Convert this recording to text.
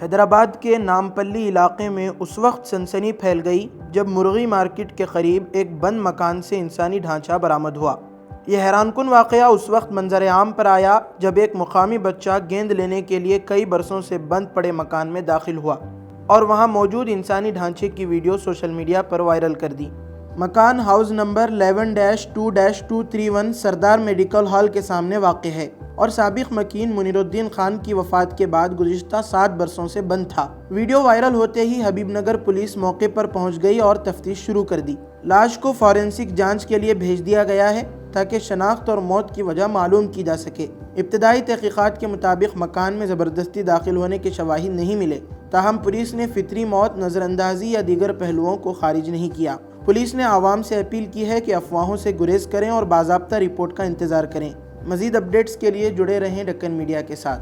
حیدرآباد کے نامپلی علاقے میں اس وقت سنسنی پھیل گئی جب مرغی مارکیٹ کے قریب ایک بند مکان سے انسانی ڈھانچہ برآمد ہوا۔ یہ حیران کن واقعہ اس وقت منظر عام پر آیا جب ایک مقامی بچہ گیند لینے کے لیے کئی برسوں سے بند پڑے مکان میں داخل ہوا اور وہاں موجود انسانی ڈھانچے کی ویڈیو سوشل میڈیا پر وائرل کر دی۔ مکان ہاؤس نمبر 11-2-231 سردار میڈیکل ہال کے سامنے واقع ہے اور سابق مکین منیر الدین خان کی وفات کے بعد گزشتہ 7 برسوں سے بند تھا۔ ویڈیو وائرل ہوتے ہی حبیب نگر پولیس موقع پر پہنچ گئی اور تفتیش شروع کر دی۔ لاش کو فورینسک جانچ کے لیے بھیج دیا گیا ہے تاکہ شناخت اور موت کی وجہ معلوم کی جا سکے۔ ابتدائی تحقیقات کے مطابق مکان میں زبردستی داخل ہونے کے شواہد نہیں ملے، تاہم پولیس نے فطری موت، نظر اندازی یا دیگر پہلوؤں کو خارج نہیں کیا۔ پولیس نے عوام سے اپیل کی ہے کہ افواہوں سے گریز کریں اور باضابطہ رپورٹ کا انتظار کریں۔ مزید اپڈیٹس کے لیے جڑے رہیں ڈکن میڈیا کے ساتھ۔